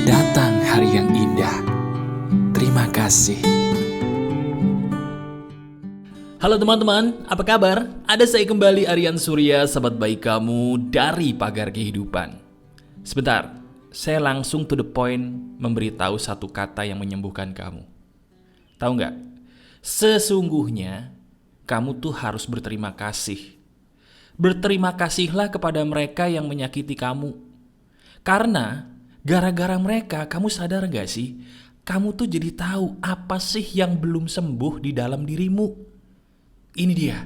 datang hari yang indah. Terima kasih. Halo teman-teman, apa kabar? Ada saya kembali, Aryan Surya, sahabat baik kamu dari Pagar Kehidupan. Sebentar, saya langsung to the point memberitahu satu kata yang menyembuhkan kamu. Tahu nggak? Sesungguhnya kamu tuh harus berterima kasih. Berterima kasihlah kepada mereka yang menyakiti kamu. Karena gara-gara mereka, kamu sadar gak sih? Kamu tuh jadi tahu apa sih yang belum sembuh di dalam dirimu. Ini dia.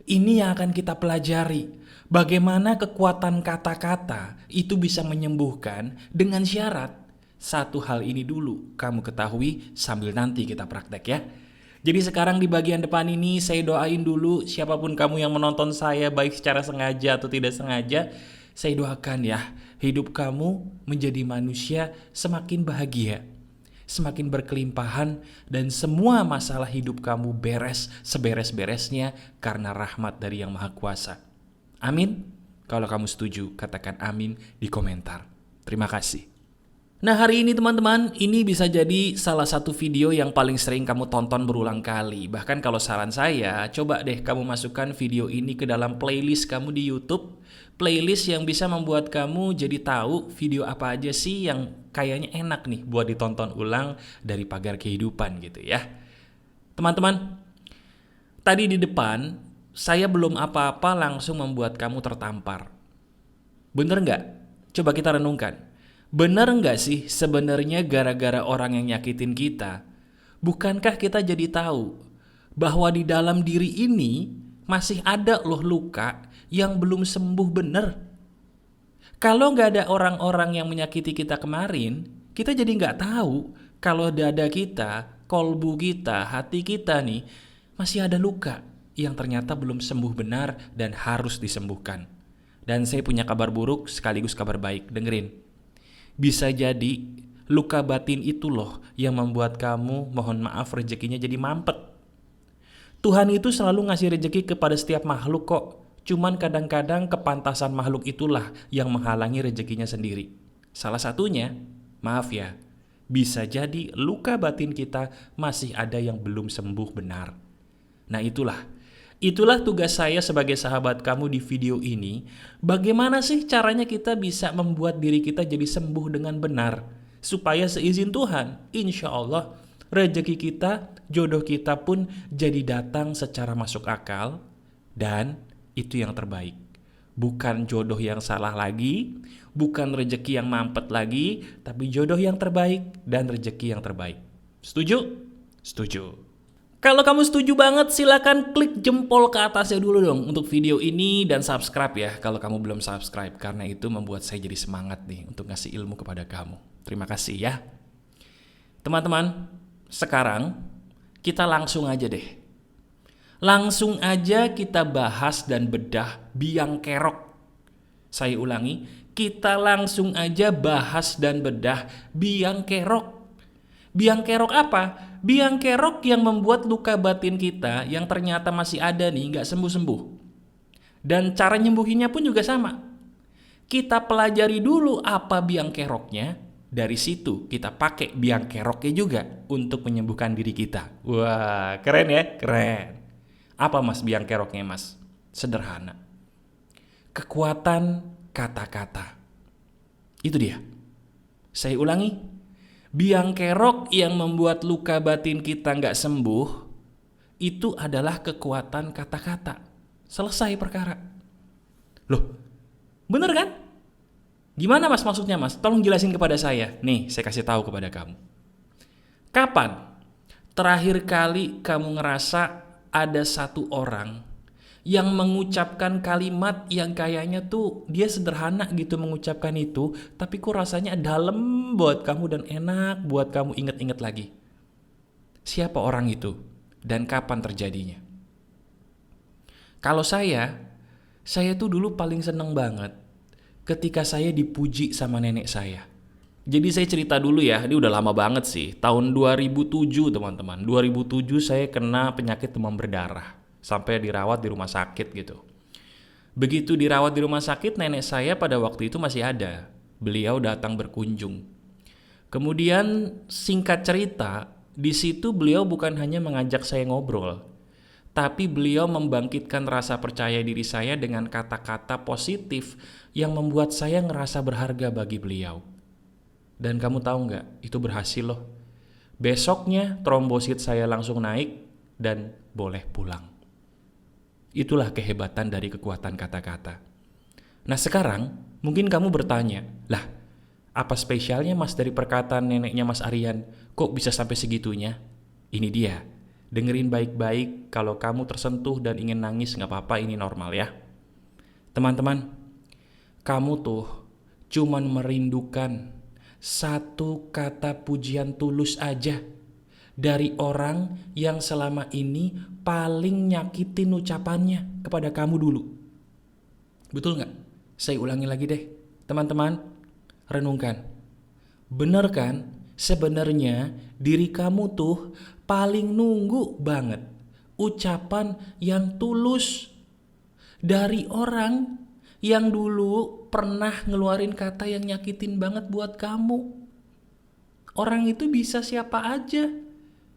Ini yang akan kita pelajari. Bagaimana kekuatan kata-kata itu bisa menyembuhkan dengan syarat satu hal ini dulu kamu ketahui sambil nanti kita praktek ya. Jadi sekarang di bagian depan ini saya doain dulu siapapun kamu yang menonton saya baik secara sengaja atau tidak sengaja. Saya doakan ya hidup kamu menjadi manusia semakin bahagia, semakin berkelimpahan, dan semua masalah hidup kamu beres seberes-beresnya karena rahmat dari Yang Maha Kuasa. Amin. Kalau kamu setuju, katakan amin di komentar. Terima kasih. Nah, hari ini teman-teman, ini bisa jadi salah satu video yang paling sering kamu tonton berulang kali. Bahkan kalau saran saya, coba deh kamu masukkan video ini ke dalam playlist kamu di YouTube. Playlist yang bisa membuat kamu jadi tahu video apa aja sih yang kayaknya enak nih buat ditonton ulang dari Pagar Kehidupan gitu ya. Teman-teman, tadi di depan saya belum apa-apa langsung membuat kamu tertampar. Bener nggak? Coba kita renungkan. Bener nggak sih sebenarnya gara-gara orang yang nyakitin kita, bukankah kita jadi tahu bahwa di dalam diri ini masih ada loh luka yang belum sembuh bener? Kalau nggak ada orang-orang yang menyakiti kita kemarin, kita jadi nggak tahu kalau dada kita, kolbu kita, hati kita nih masih ada luka yang ternyata belum sembuh benar dan harus disembuhkan. Dan saya punya kabar buruk sekaligus kabar baik, dengerin. Bisa jadi luka batin itu loh yang membuat kamu, mohon maaf, rezekinya jadi mampet. Tuhan itu selalu ngasih rezeki kepada setiap makhluk kok. Cuman kadang-kadang kepantasan makhluk itulah yang menghalangi rezekinya sendiri. Salah satunya, maaf ya, bisa jadi luka batin kita masih ada yang belum sembuh benar. Nah itulah tugas saya sebagai sahabat kamu di video ini. Bagaimana sih caranya kita bisa membuat diri kita jadi sembuh dengan benar, supaya seizin Tuhan, insya Allah rezeki kita, jodoh kita pun jadi datang secara masuk akal. Dan itu yang terbaik. Bukan jodoh yang salah lagi, bukan rezeki yang mampet lagi, tapi jodoh yang terbaik dan rezeki yang terbaik. Setuju? Setuju. Kalau kamu setuju banget, silakan klik jempol ke atasnya dulu dong untuk video ini dan subscribe ya kalau kamu belum subscribe, karena itu membuat saya jadi semangat nih untuk ngasih ilmu kepada kamu. Terima kasih ya. Teman-teman, sekarang kita langsung aja deh. Langsung aja kita bahas dan bedah biang kerok. Saya ulangi, kita langsung aja bahas dan bedah biang kerok. Biang kerok apa? Biang kerok yang membuat luka batin kita yang ternyata masih ada nih, nggak sembuh-sembuh. Dan cara nyembuhinnya pun juga sama. Kita pelajari dulu apa biang keroknya, dari situ kita pakai biang keroknya juga untuk menyembuhkan diri kita. Wah, keren ya? Keren. Apa mas biang keroknya mas? Sederhana. Kekuatan kata-kata. Itu dia. Saya ulangi. Biang kerok yang membuat luka batin kita nggak sembuh, itu adalah kekuatan kata-kata. Selesai perkara. Loh, bener kan? Gimana mas maksudnya mas? Tolong jelasin kepada saya. Nih, saya kasih tahu kepada kamu. Kapan terakhir kali kamu ngerasa ada satu orang yang mengucapkan kalimat yang kayaknya tuh dia sederhana gitu mengucapkan itu, tapi kok rasanya dalam buat kamu dan enak buat kamu inget-inget lagi? Siapa orang itu dan kapan terjadinya? Kalau saya tuh dulu paling seneng banget ketika saya dipuji sama nenek saya. Jadi saya cerita dulu ya, ini udah lama banget sih, tahun 2007 teman-teman. 2007 saya kena penyakit demam berdarah sampai dirawat di rumah sakit gitu. Begitu dirawat di rumah sakit, nenek saya pada waktu itu masih ada. Beliau datang berkunjung. Kemudian singkat cerita, di situ beliau bukan hanya mengajak saya ngobrol, tapi beliau membangkitkan rasa percaya diri saya dengan kata-kata positif yang membuat saya ngerasa berharga bagi beliau. Dan kamu tahu nggak, itu berhasil loh. Besoknya trombosit saya langsung naik dan boleh pulang. Itulah kehebatan dari kekuatan kata-kata. Nah sekarang mungkin kamu bertanya, lah apa spesialnya mas dari perkataan neneknya Mas Aryan? Kok bisa sampai segitunya? Ini dia, dengerin baik-baik. Kalau kamu tersentuh dan ingin nangis gak apa-apa, ini normal ya. Teman-teman, kamu tuh cuman merindukan satu kata pujian tulus aja dari orang yang selama ini paling nyakitin ucapannya kepada kamu dulu. Betul gak? Saya ulangi lagi deh. Teman-teman, renungkan. Bener kan? Sebenarnya diri kamu tuh paling nunggu banget ucapan yang tulus dari orang yang dulu pernah ngeluarin kata yang nyakitin banget buat kamu. Orang itu bisa siapa aja.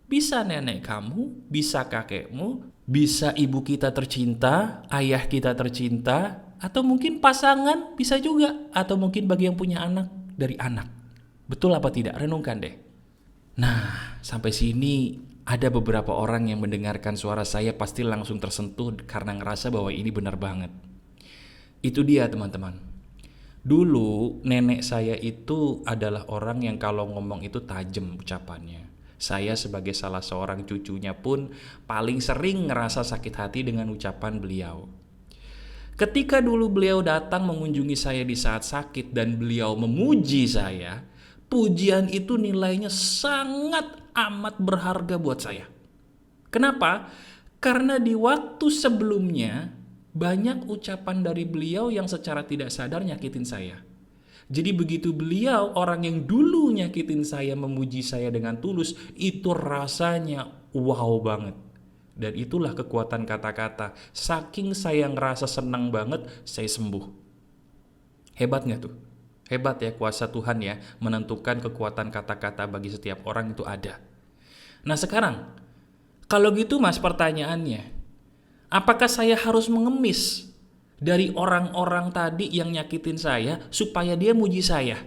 Bisa nenek kamu, bisa kakekmu, bisa ibu kita tercinta, ayah kita tercinta, atau mungkin pasangan bisa juga, atau mungkin bagi yang punya anak, dari anak. Betul apa tidak? Renungkan deh. Nah, sampai sini ada beberapa orang yang mendengarkan suara saya pasti langsung tersentuh karena ngerasa bahwa ini benar banget. Itu dia teman-teman. Dulu nenek saya itu adalah orang yang kalau ngomong itu tajam ucapannya. Saya sebagai salah seorang cucunya pun paling sering ngerasa sakit hati dengan ucapan beliau. Ketika dulu beliau datang mengunjungi saya di saat sakit dan beliau memuji saya, pujian itu nilainya sangat amat berharga buat saya. Kenapa? Karena di waktu sebelumnya banyak ucapan dari beliau yang secara tidak sadar nyakitin saya. Jadi begitu beliau, orang yang dulu nyakitin saya, memuji saya dengan tulus, itu rasanya wow banget. Dan itulah kekuatan kata-kata. Saking saya ngerasa senang banget, saya sembuh. Hebat gak tuh? Hebat ya kuasa Tuhan ya, menentukan kekuatan kata-kata bagi setiap orang itu ada. Nah sekarang, kalau gitu mas pertanyaannya, apakah saya harus mengemis dari orang-orang tadi yang nyakitin saya supaya dia muji saya?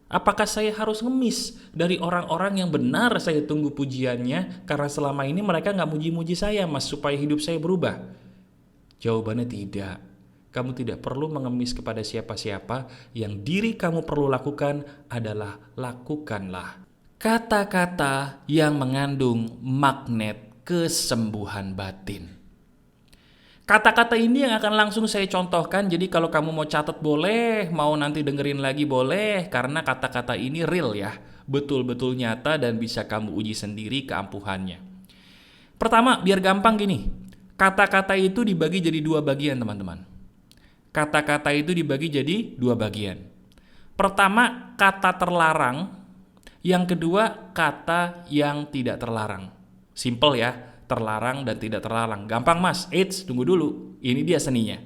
Apakah saya harus ngemis dari orang-orang yang benar saya tunggu pujiannya karena selama ini mereka gak muji-muji saya mas supaya hidup saya berubah? Jawabannya tidak. Kamu tidak perlu mengemis kepada siapa-siapa. Yang diri kamu perlu lakukan adalah lakukanlah kata-kata yang mengandung magnet kesembuhan batin. Kata-kata ini yang akan langsung saya contohkan, jadi kalau kamu mau catat boleh, mau nanti dengerin lagi boleh, karena kata-kata ini real ya, betul-betul nyata dan bisa kamu uji sendiri keampuhannya. Pertama, biar gampang gini, kata-kata itu dibagi jadi dua bagian teman-teman. Kata-kata itu dibagi jadi dua bagian. Pertama, kata terlarang, yang kedua, kata yang tidak terlarang. Simple ya. Terlarang dan tidak terlarang. Gampang mas, tunggu dulu. Ini dia seninya.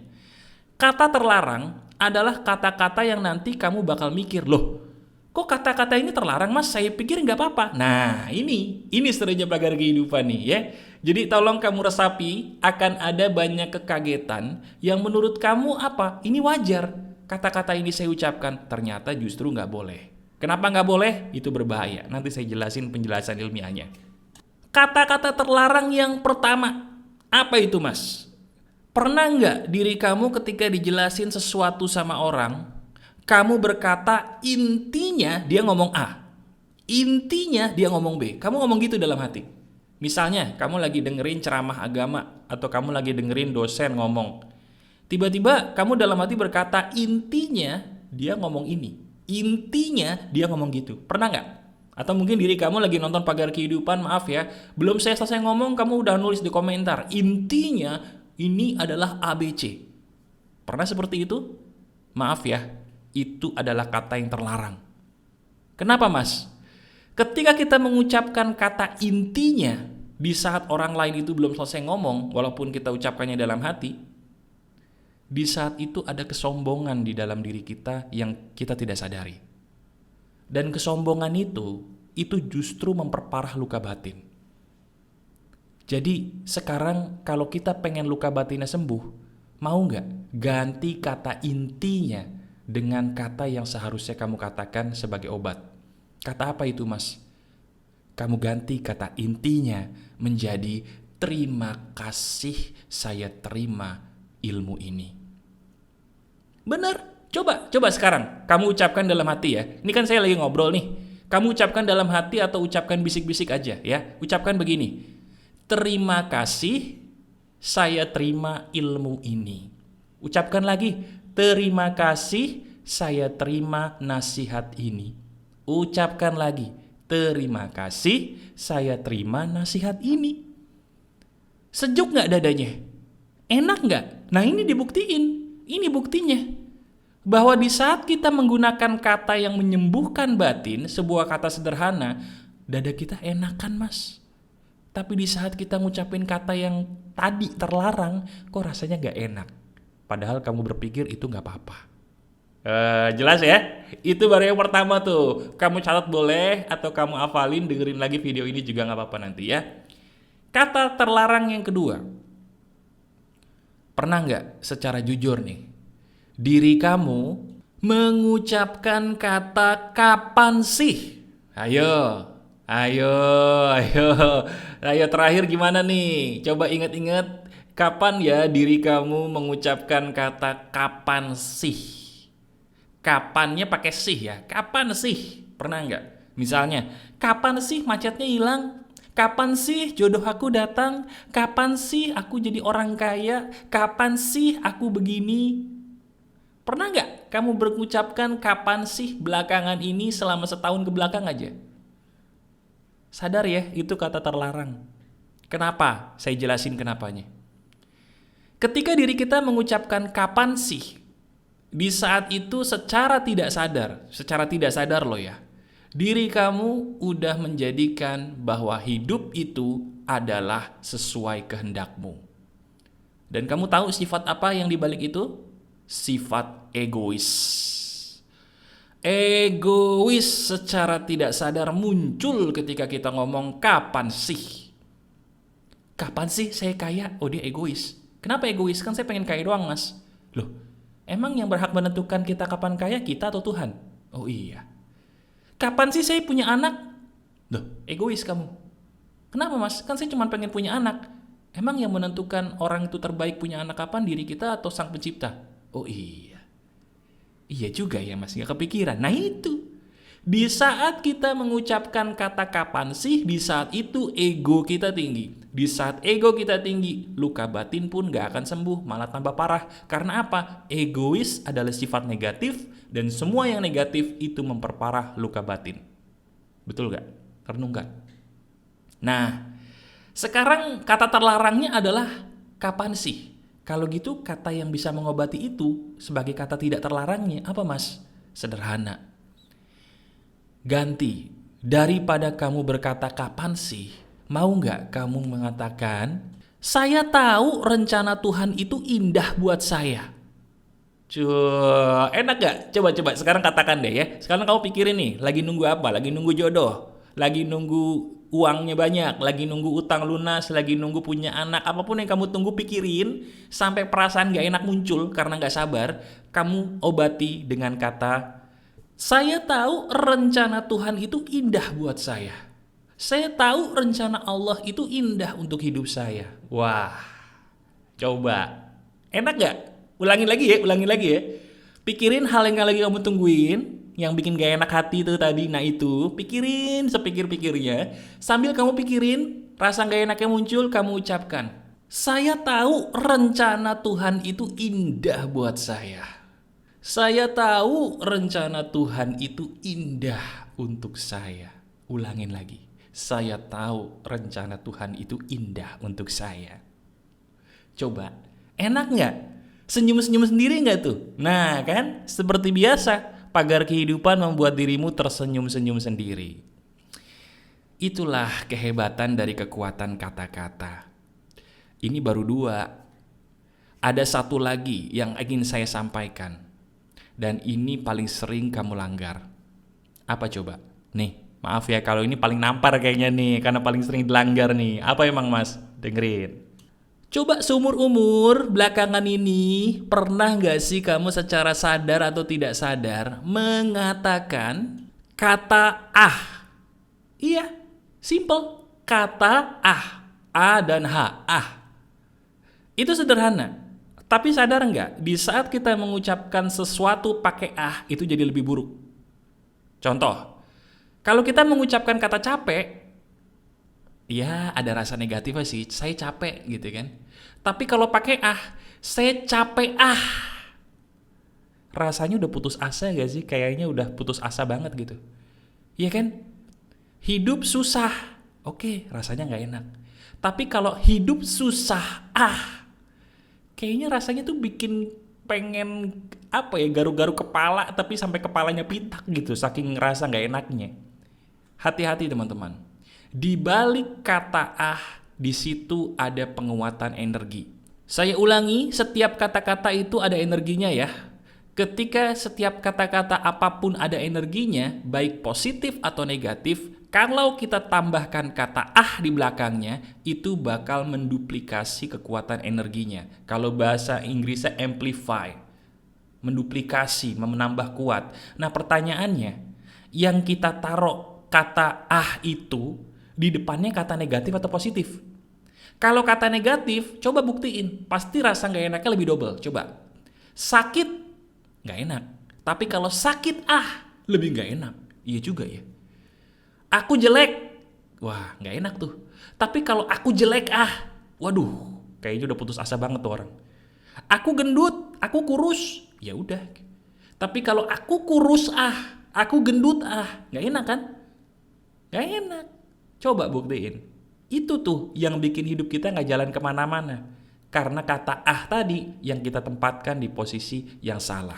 Kata terlarang adalah kata-kata yang nanti kamu bakal mikir, loh kok kata-kata ini terlarang mas? Saya pikir gak apa-apa. Nah ini serunya pagar kehidupan nih ya. Jadi tolong kamu resapi, akan ada banyak kekagetan yang menurut kamu apa? Ini wajar. Kata-kata ini saya ucapkan, ternyata justru gak boleh. Kenapa gak boleh? Itu berbahaya. Nanti saya jelasin penjelasan ilmiahnya. Kata-kata terlarang yang pertama, apa itu mas? Pernah nggak diri kamu ketika dijelasin sesuatu sama orang, kamu berkata intinya dia ngomong A, intinya dia ngomong B, kamu ngomong gitu dalam hati. Misalnya kamu lagi dengerin ceramah agama, atau kamu lagi dengerin dosen ngomong, tiba-tiba kamu dalam hati berkata intinya dia ngomong ini, intinya dia ngomong gitu. Pernah nggak? Atau mungkin diri kamu lagi nonton Pagar Kehidupan, maaf ya, belum saya selesai ngomong kamu udah nulis di komentar, intinya ini adalah ABC. Pernah seperti itu? Maaf ya, itu adalah kata yang terlarang. Kenapa mas? Ketika kita mengucapkan kata intinya di saat orang lain itu belum selesai ngomong, walaupun kita ucapkannya dalam hati, di saat itu ada kesombongan di dalam diri kita yang kita tidak sadari. Dan kesombongan itu justru memperparah luka batin. Jadi sekarang kalau kita pengen luka batinnya sembuh, mau nggak ganti kata intinya dengan kata yang seharusnya kamu katakan sebagai obat? Kata apa itu, Mas? Kamu ganti kata intinya menjadi terima kasih saya terima ilmu ini. Benar? Coba sekarang kamu ucapkan dalam hati ya. Ini kan saya lagi ngobrol nih. Kamu ucapkan dalam hati atau ucapkan bisik-bisik aja ya. Ucapkan begini. Terima kasih saya terima ilmu ini. Ucapkan lagi. Terima kasih saya terima nasihat ini. Ucapkan lagi. Terima kasih saya terima nasihat ini. Sejuk gak dadanya? Enak gak? Nah ini dibuktiin. Ini buktinya. Bahwa di saat kita menggunakan kata yang menyembuhkan batin, sebuah kata sederhana, dada kita enakan, Mas. Tapi di saat kita ngucapin kata yang tadi terlarang, kok rasanya gak enak. Padahal kamu berpikir itu gak apa-apa. Jelas ya? Itu baru yang pertama tuh. Kamu catat boleh, atau kamu hafalin, dengerin lagi video ini juga gak apa-apa nanti ya. Kata terlarang yang kedua. Pernah gak secara jujur nih, diri kamu mengucapkan kata kapan sih? Ayo terakhir gimana nih? Coba ingat-ingat kapan ya diri kamu mengucapkan kata kapan sih? Kapannya pakai sih ya. Kapan sih? Pernah nggak? Misalnya, kapan sih macetnya hilang? Kapan sih jodoh aku datang? Kapan sih aku jadi orang kaya? Kapan sih aku begini? Pernah nggak kamu berucapkan kapan sih belakangan ini selama setahun ke belakang aja? Sadar ya, itu kata terlarang. Kenapa? Saya jelasin kenapanya. Ketika diri kita mengucapkan kapan sih, di saat itu secara tidak sadar loh ya, diri kamu udah menjadikan bahwa hidup itu adalah sesuai kehendakmu. Dan kamu tahu sifat apa yang dibalik itu? Sifat egois. Egois secara tidak sadar muncul ketika kita ngomong kapan sih? Kapan sih saya kaya? Oh dia egois. Kenapa egois? Kan saya pengen kaya doang, Mas. Loh, emang yang berhak menentukan kita kapan kaya kita atau Tuhan? Oh iya. Kapan sih saya punya anak? Loh, egois kamu. Kenapa, Mas? Kan saya cuma pengen punya anak. Emang yang menentukan orang itu terbaik punya anak kapan, diri kita atau Sang Pencipta? Oh iya. Iya juga ya, Mas, gak kepikiran. Nah itu, di saat kita mengucapkan kata kapan sih, di saat itu ego kita tinggi. Di saat ego kita tinggi, luka batin pun gak akan sembuh, malah tambah parah. Karena apa? Egois adalah sifat negatif, dan semua yang negatif itu memperparah luka batin. Betul gak? Renungkan. Nah, sekarang kata terlarangnya adalah kapan sih? Kalau gitu kata yang bisa mengobati itu sebagai kata tidak terlarangnya apa, Mas? Sederhana. Ganti, daripada kamu berkata kapan sih, mau nggak kamu mengatakan, saya tahu rencana Tuhan itu indah buat saya. Enak gak? Coba sekarang katakan deh ya. Sekarang kamu pikirin nih, lagi nunggu apa? Lagi nunggu jodoh, lagi nunggu uangnya banyak, lagi nunggu utang lunas, lagi nunggu punya anak. Apapun yang kamu tunggu, pikirin sampai perasaan gak enak muncul karena gak sabar. Kamu obati dengan kata, saya tahu rencana Tuhan itu indah buat saya. Saya tahu rencana Allah itu indah untuk hidup saya. Wah, coba. Enak gak? Ulangin lagi ya. Pikirin hal yang lagi kamu tungguin, yang bikin gak enak hati itu tadi. Nah itu, pikirin sepikir-pikirnya. Sambil kamu pikirin, rasa gak enaknya muncul, kamu ucapkan, saya tahu rencana Tuhan itu indah buat saya. Saya tahu rencana Tuhan itu indah untuk saya. Ulangin lagi. Saya tahu rencana Tuhan itu indah untuk saya. Coba, enak gak? Senyum-senyum sendiri gak tuh? Nah kan, seperti biasa, pagar kehidupan membuat dirimu tersenyum-senyum sendiri. Itulah kehebatan dari kekuatan kata-kata. Ini baru 2. Ada satu lagi yang ingin saya sampaikan. Dan ini paling sering kamu langgar. Apa coba? Nih, maaf ya kalau ini paling nampar kayaknya nih, karena paling sering dilanggar nih. Apa emang Mas? Dengerin. Coba seumur-umur belakangan ini, pernah nggak sih kamu secara sadar atau tidak sadar mengatakan kata ah? Iya, simple. Kata ah. A dan H, ah. Itu sederhana. Tapi sadar nggak, di saat kita mengucapkan sesuatu pakai ah, itu jadi lebih buruk. Contoh, kalau kita mengucapkan kata capek, ya ada rasa negatifnya sih, saya capek gitu kan. Tapi kalau pakai ah, saya capek ah. Rasanya udah putus asa gak sih? Kayaknya udah putus asa banget gitu. Iya kan? Hidup susah, oke, rasanya gak enak. Tapi kalau hidup susah ah, kayaknya rasanya tuh bikin pengen apa ya, garuk-garuk kepala tapi sampai kepalanya pitak gitu, saking ngerasa gak enaknya. Hati-hati teman-teman. Di balik kata ah, di situ ada penguatan energi. Saya ulangi, setiap kata-kata itu ada energinya ya. Ketika setiap kata-kata apapun ada energinya, baik positif atau negatif, kalau kita tambahkan kata ah di belakangnya, itu bakal menduplikasi kekuatan energinya. Kalau bahasa Inggrisnya amplify, menduplikasi, menambah kuat. Nah pertanyaannya, yang kita taruh kata ah itu, di depannya kata negatif atau positif? Kalau kata negatif, coba buktiin, pasti rasa gak enaknya lebih double. Coba, sakit, gak enak. Tapi kalau sakit ah, lebih gak enak. Iya juga ya. Aku jelek, wah gak enak tuh. Tapi kalau aku jelek ah, waduh, kayaknya udah putus asa banget tuh orang. Aku gendut, aku kurus, ya udah. Tapi kalau aku kurus ah, aku gendut ah, gak enak kan? Gak enak. Coba buktiin. Itu tuh yang bikin hidup kita gak jalan kemana-mana. Karena kata ah tadi yang kita tempatkan di posisi yang salah.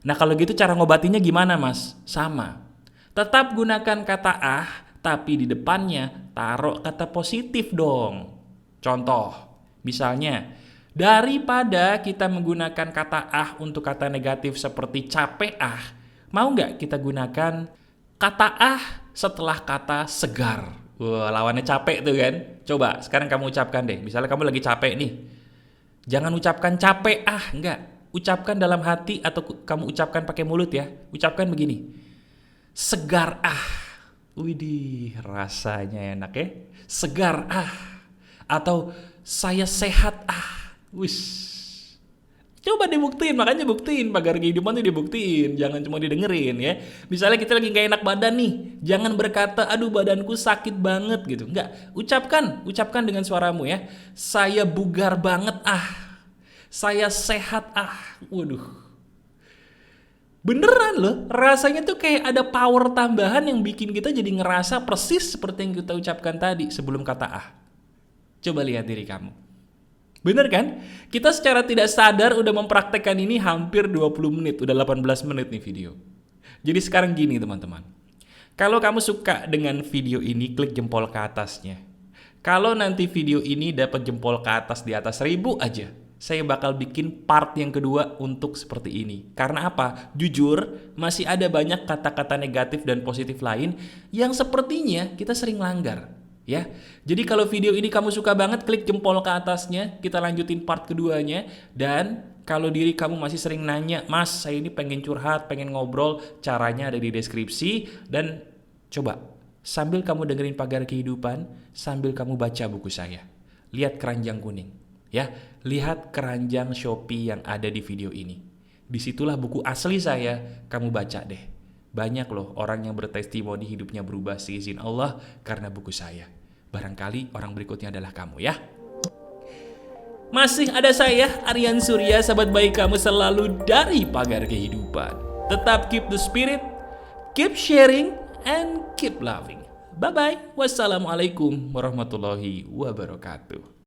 Nah kalau gitu cara ngobatinnya gimana Mas? Sama. Tetap gunakan kata ah, tapi di depannya taruh kata positif dong. Contoh, misalnya, daripada kita menggunakan kata ah untuk kata negatif seperti capek ah, mau nggak kita gunakan kata ah setelah kata segar? Wah, lawannya capek tuh kan. Coba sekarang kamu ucapkan deh. Misalnya kamu lagi capek nih. Jangan ucapkan capek ah, enggak. Ucapkan dalam hati atau kamu ucapkan pakai mulut ya. Ucapkan begini. Segar ah. Widih, rasanya enak ya. Segar ah. Atau saya sehat ah. Wis. Coba dibuktiin, makanya buktiin pagar kehidupan itu dibuktiin, jangan cuma didengerin ya. Misalnya kita lagi gak enak badan nih, jangan berkata aduh badanku sakit banget gitu. Enggak, ucapkan dengan suaramu ya. Saya bugar banget ah. Saya sehat ah. Waduh. Beneran loh, rasanya tuh kayak ada power tambahan yang bikin kita jadi ngerasa persis seperti yang kita ucapkan tadi sebelum kata ah. Coba lihat diri kamu. Bener kan? Kita secara tidak sadar udah mempraktekkan ini hampir 20 menit, udah 18 menit nih video. Jadi sekarang gini teman-teman. Kalau kamu suka dengan video ini, klik jempol ke atasnya. Kalau nanti video ini dapat jempol ke atas di atas 1000 aja, saya bakal bikin part yang kedua untuk seperti ini. Karena apa? Jujur, masih ada banyak kata-kata negatif dan positif lain yang sepertinya kita sering langgar. Ya, jadi kalau video ini kamu suka banget, klik jempol ke atasnya, kita lanjutin part keduanya. Dan kalau diri kamu masih sering nanya, Mas, saya ini pengen curhat, pengen ngobrol, caranya ada di deskripsi. Dan coba, sambil kamu dengerin Pagar Kehidupan, sambil kamu baca buku saya. Lihat keranjang kuning, ya, lihat keranjang Shopee yang ada di video ini. Disitulah buku asli saya, kamu baca deh. Banyak loh orang yang bertestimoni hidupnya berubah seizin Allah karena buku saya. Barangkali orang berikutnya adalah kamu ya. Masih ada saya, Aryan Surya, sahabat baik kamu selalu dari Pagar Kehidupan. Tetap keep the spirit, keep sharing, and keep loving. Bye-bye. Wassalamualaikum warahmatullahi wabarakatuh.